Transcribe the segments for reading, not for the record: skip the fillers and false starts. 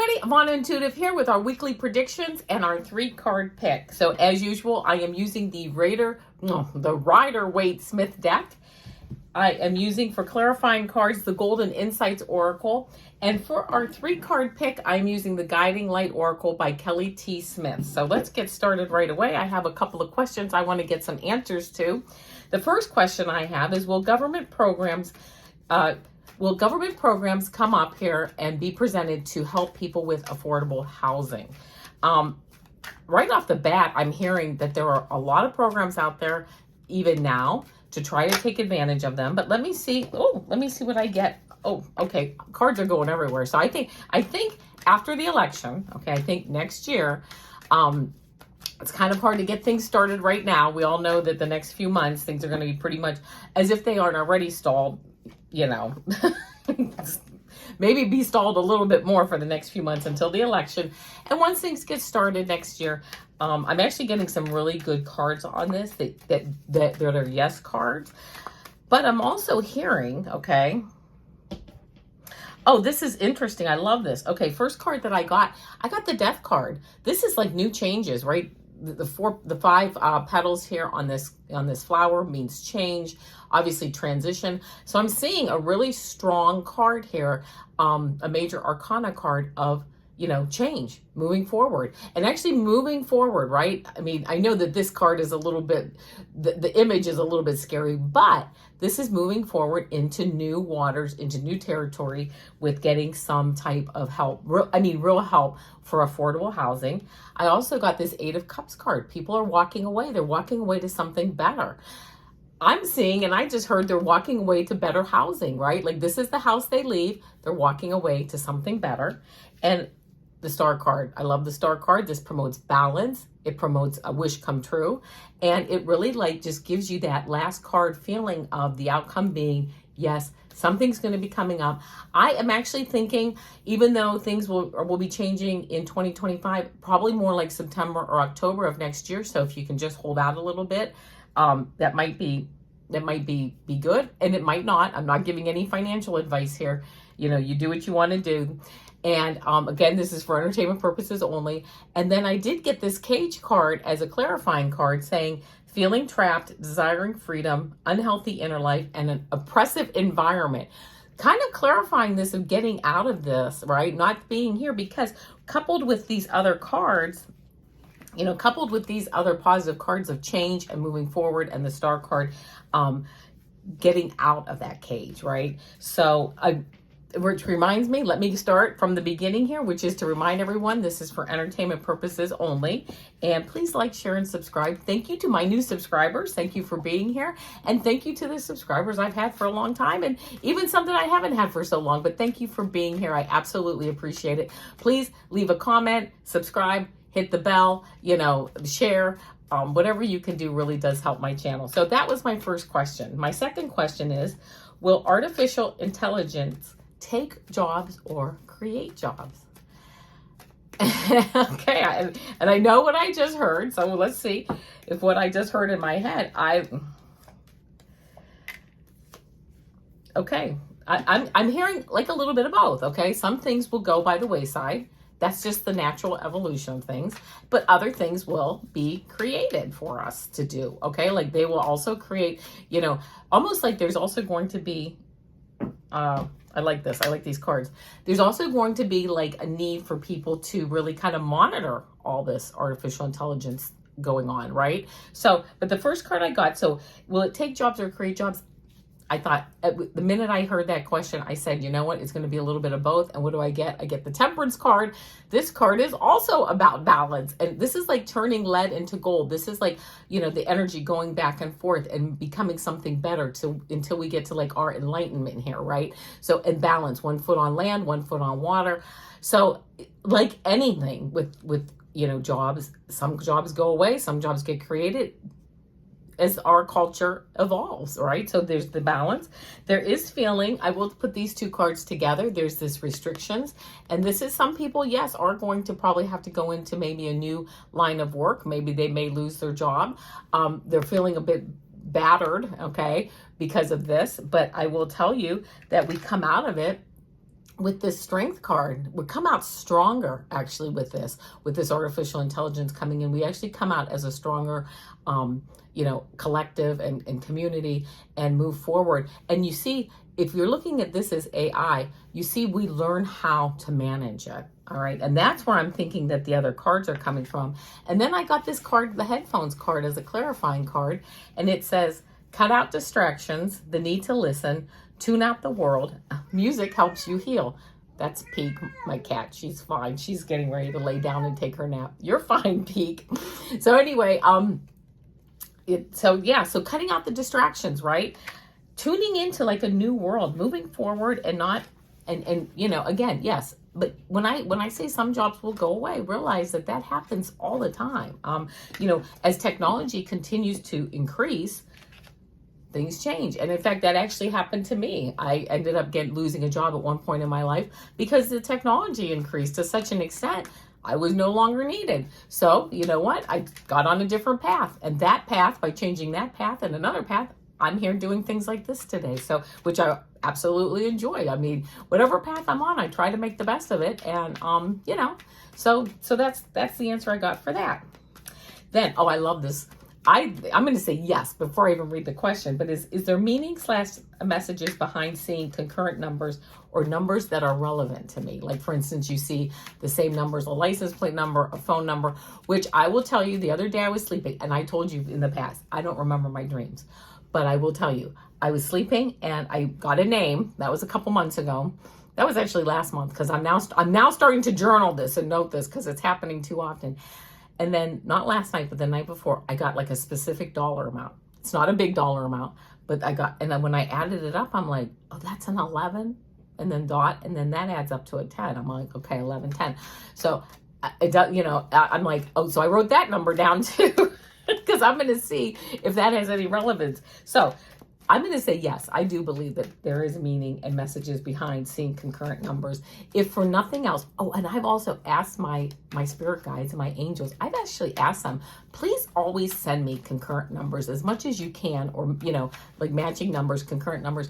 everybody, Avana Intuitive here with our weekly predictions and our 3-card pick. So as usual, I am using the Rider Waite Smith deck. I am using for clarifying cards the Golden Insights Oracle. And for our 3-card pick, I'm using the Guiding Light Oracle by Kelly T. Smith. So let's get started right away. I have a couple of questions I want to get some answers to. The first question I have is, will government programs come up here and be presented to help people with affordable housing? Right off the bat, I'm hearing that there are a lot of programs out there, even now, to try to take advantage of them. But let me see. Let me see what I get. Oh, okay. Cards are going everywhere. So I think after the election, okay, I think next year, it's kind of hard to get things started right now. We all know that the next few months, things are going to be pretty much as if they aren't already stalled, you know. Maybe be stalled a little bit more for the next few months until the election. And once things get started next year, I'm actually getting some really good cards on this that are yes cards. But I'm also hearing, okay. Oh, this is interesting. I love this. Okay, first card that I got the Death card. This is like new changes, right? The 5 petals here on this flower means change, obviously transition. So I'm seeing a really strong card here, a major arcana card of, you know, change, moving forward. And actually moving forward, right? I mean, I know that this card is a little bit, the image is a little bit scary, but this is moving forward into new waters, into new territory with getting some type of help. Real help for affordable housing. I also got this 8 of Cups card. People are walking away. They're walking away to something better. I'm seeing, and I just heard they're walking away to better housing, right? Like this is the house they leave. They're walking away to something better. And the Star card. I love the Star card. This promotes balance. It promotes a wish come true. And it really like just gives you that last card feeling of the outcome being, yes, something's going to be coming up. I am actually thinking, even though things will be changing in 2025, probably more like September or October of next year. So if you can just hold out a little bit, that might be good, and it might not. I'm not giving any financial advice here. You know, you do what you want to do. And again, this is for entertainment purposes only. And then I did get this Cage card as a clarifying card saying, feeling trapped, desiring freedom, unhealthy inner life, and an oppressive environment. Kind of clarifying this of getting out of this, right? Not being here, because coupled with these other cards, you know, coupled with these other positive cards of change and moving forward, and the Star card, getting out of that cage, right? So which reminds me, let me start from the beginning here, which is to remind everyone this is for entertainment purposes only. And please like, share, and subscribe. Thank you to my new subscribers. Thank you for being here. And thank you to the subscribers I've had for a long time, and even some that I haven't had for so long. But thank you for being here. I absolutely appreciate it. Please leave a comment, subscribe, hit the bell, you know, share. Whatever you can do really does help my channel. So that was my first question. My second question is, will artificial intelligence take jobs or create jobs? Okay, and I know what I just heard, so let's see if what I just heard in my head, I'm hearing like a little bit of both, okay? Some things will go by the wayside. That's just the natural evolution of things. But other things will be created for us to do, okay? Like they will also create, you know, almost like there's also going to be, I like this. I like these cards. There's also going to be like a need for people to really kind of monitor all this artificial intelligence going on, right? So, but the first card I got, so will it take jobs or create jobs? I thought, the minute I heard that question, I said, you know what? It's going to be a little bit of both. And what do I get? I get the Temperance card. This card is also about balance. And this is like turning lead into gold. This is like, you know, the energy going back and forth and becoming something better until we get to like our enlightenment here, right? So, and balance, 1 foot on land, 1 foot on water. So like anything with, you know, jobs, some jobs go away, some jobs get created as our culture evolves, right? So there's the balance. There is feeling, I will put these 2 cards together. There's this restrictions. And this is some people, yes, are going to probably have to go into maybe a new line of work. Maybe they may lose their job. They're feeling a bit battered, okay, because of this. But I will tell you that we come out of it with this strength card, we come out stronger actually with this artificial intelligence coming in. We actually come out as a stronger, collective and community, and move forward. And you see, if you're looking at this as AI, you see we learn how to manage it. All right. And that's where I'm thinking that the other cards are coming from. And then I got this card, the headphones card, as a clarifying card. And it says, cut out distractions, the need to listen, tune out the world. Music helps you heal. That's Peek, my cat. She's fine. She's getting ready to lay down and take her nap. You're fine, Peek. So anyway, so cutting out the distractions, right? Tuning into like a new world, moving forward, and not, and again, yes. But when I say some jobs will go away, realize that happens all the time. As technology continues to increase, things change. And in fact, that actually happened to me. I ended up losing a job at one point in my life because the technology increased to such an extent I was no longer needed. So you know what? I got on a different path. And that path, by changing that path and another path, I'm here doing things like this today. So, which I absolutely enjoy. I mean, whatever path I'm on, I try to make the best of it. And, so that's the answer I got for that. Then, I love this. I'm going to say yes before I even read the question, but is there meaning / messages behind seeing concurrent numbers or numbers that are relevant to me? Like, for instance, you see the same numbers, a license plate number, a phone number, which I will tell you, the other day I was sleeping, and I told you in the past, I don't remember my dreams, but I will tell you, I was sleeping and I got a name. That was a couple months ago. That was actually last month, because I'm now starting to journal this and note this because it's happening too often. And then, not last night, but the night before, I got like a specific dollar amount. It's not a big dollar amount, but and then when I added it up, I'm like, oh, that's an 11, and then dot, and then that adds up to a 10. I'm like, okay, 11, 10. So it does, I'm like, oh, so I wrote that number down too, because I'm going to see if that has any relevance. So I'm going to say yes, I do believe that there is meaning and messages behind seeing concurrent numbers, if for nothing else. Oh, and I've also asked my spirit guides and my angels, I've actually asked them, please always send me concurrent numbers as much as you can, or, like matching numbers, concurrent numbers,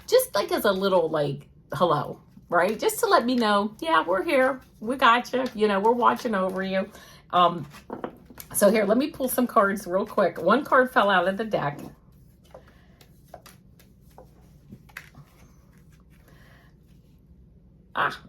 just like as a little like hello, right? Just to let me know, yeah, we're here, we got you, we're watching over you. So here, let me pull some cards real quick. One card fell out of the deck.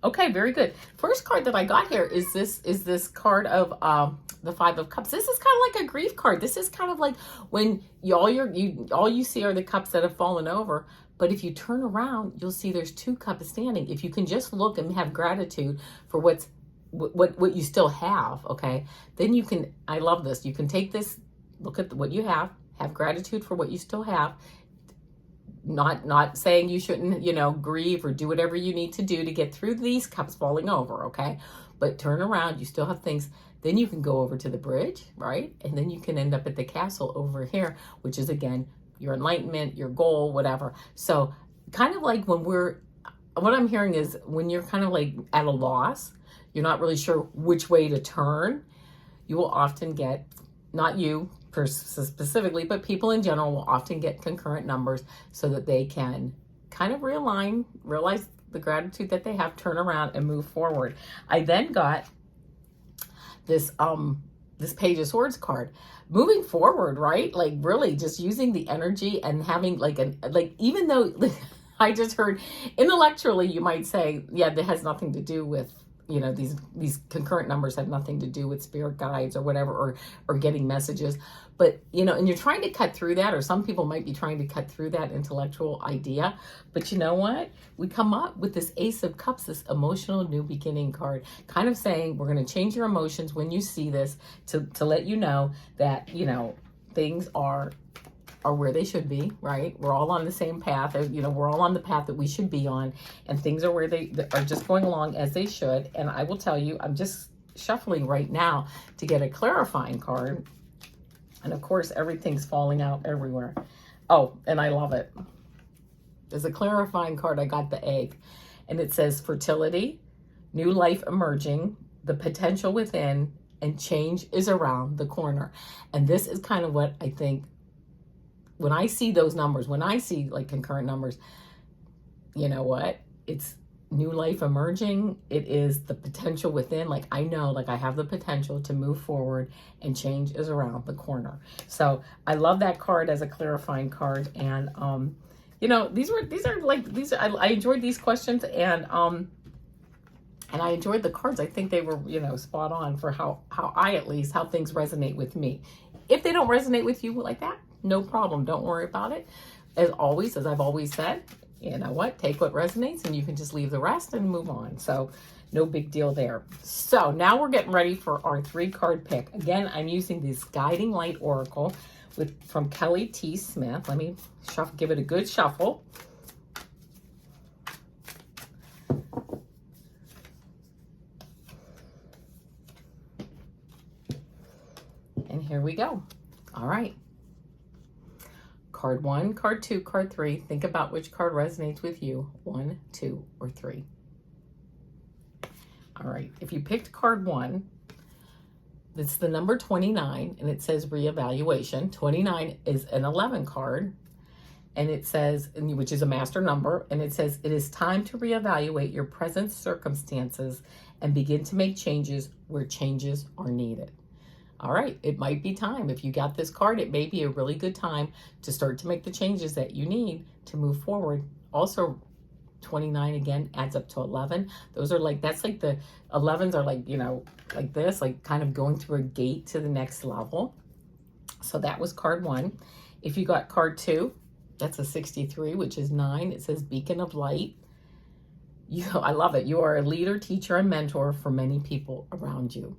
Okay, very good. First card that I got here is this card of the Five of Cups. This is kind of like a grief card. This is kind of like when all you see are the cups that have fallen over. But if you turn around, you'll see there's 2 cups standing. If you can just look and have gratitude for what you still have, okay, then you can. I love this. You can take this, look at what you have gratitude for what you still have. Not saying you shouldn't, grieve or do whatever you need to do to get through these cups falling over, okay? But turn around, you still have things. Then you can go over to the bridge, right? And then you can end up at the castle over here, which is, again, your enlightenment, your goal, whatever. So kind of like what I'm hearing is when you're kind of like at a loss, you're not really sure which way to turn, you will often get, not you specifically, but people in general will often get concurrent numbers so that they can kind of realign, realize the gratitude that they have, turn around and move forward. I then got this Page of Swords card. Moving forward, right? Like really just using the energy and having even though I just heard intellectually you might say, yeah, that has nothing to do with, these concurrent numbers have nothing to do with spirit guides or whatever, or getting messages. But, and you're trying to cut through that, or some people might be trying to cut through that intellectual idea. But you know what? We come up with this Ace of Cups, this emotional new beginning card, kind of saying we're going to change your emotions when you see this to let you know that, things are where they should be, right? We're all on the same path. We're all on the path that we should be on, and things are where they are just going along as they should. And I will tell you, I'm just shuffling right now to get a clarifying card. And of course, everything's falling out everywhere. Oh, and I love it. There's a clarifying card. I got the egg, and it says fertility, new life emerging, the potential within, and change is around the corner. And this is kind of what I think when I see those numbers, when I see like concurrent numbers, you know what? It's new life emerging. It is the potential within. Like, I know, like, I have the potential to move forward, and change is around the corner. So I love that card as a clarifying card. And you know, these are I enjoyed these questions, and I enjoyed the cards. I think they were, you know, spot on for how I, at least, how things resonate with me. If they don't resonate with you like that, no problem. Don't worry about it. As always, as I've always said, you know what? Take what resonates, and you can just leave the rest and move on. So no big deal there. So now we're getting ready for our 3-card pick. Again, I'm using this Guiding Light Oracle from Kelly T. Smith. Let me give it a good shuffle. And here we go. All right. Card 1, card 2, card 3. Think about which card resonates with you. 1, 2, or 3. All right. If you picked card 1, it's the number 29, and it says reevaluation. 29 is an 11 card, and it says, which is a master number, and it says, it is time to reevaluate your present circumstances and begin to make changes where changes are needed. All right, it might be time. If you got this card, it may be a really good time to start to make the changes that you need to move forward. Also, 29 again adds up to 11. Those are like, that's like the 11s are like, you know, like this, like kind of going through a gate to the next level. So that was card 1. If you got card 2, that's a 63, which is 9. It says beacon of light. I love it. You are a leader, teacher, and mentor for many people around you.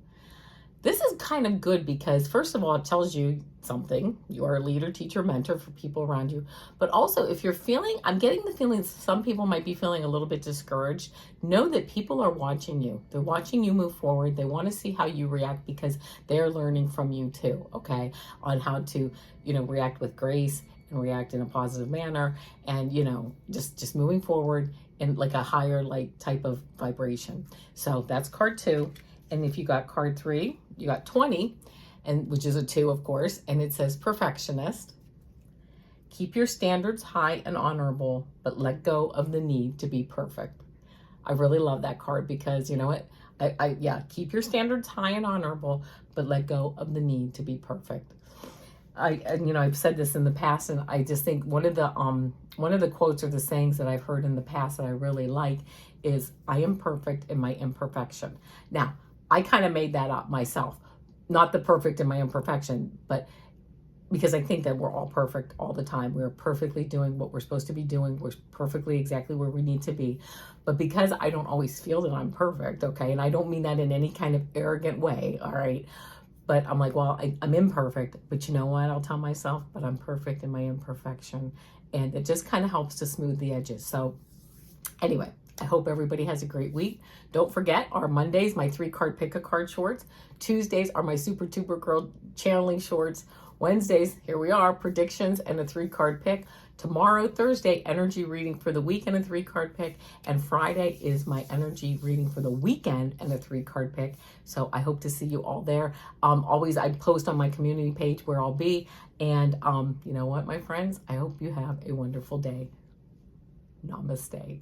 This is kind of good because, first of all, it tells you something. You are a leader, teacher, mentor for people around you. But also, if you're feeling, I'm getting the feeling some people might be feeling a little bit discouraged. Know that people are watching you. They're watching you move forward. They want to see how you react because they're learning from you too, okay? On how to, you know, react with grace and react in a positive manner, and, you know, just moving forward in like a higher like type of vibration. So that's card 2. And if you got card 3, you got 20, and which is a 2, of course, and it says perfectionist. Keep your standards high and honorable, but let go of the need to be perfect. I really love that card because, you know what? Yeah, keep your standards high and honorable, but let go of the need to be perfect. And you know, I've said this in the past, and I just think one of the quotes or the sayings that I've heard in the past that I really like is, I am perfect in my imperfection. Now, I kind of made that up myself. Not the perfect in my imperfection, but because I think that we're all perfect all the time. We're perfectly doing what we're supposed to be doing. We're perfectly exactly where we need to be. But because I don't always feel that I'm perfect, okay, and I don't mean that in any kind of arrogant way, all right? But I'm like, well, I'm imperfect, but you know what? I'll tell myself, but I'm perfect in my imperfection. And it just kind of helps to smooth the edges. So anyway, I hope everybody has a great week. Don't forget, our Mondays, my 3-card pick-a-card shorts. Tuesdays are my Super Tuber Girl channeling shorts. Wednesdays, here we are, predictions and a 3-card pick. Tomorrow, Thursday, energy reading for the week and a 3-card pick. And Friday is my energy reading for the weekend and a 3-card pick. So I hope to see you all there. Always, I post on my community page where I'll be. And you know what, my friends? I hope you have a wonderful day. Namaste.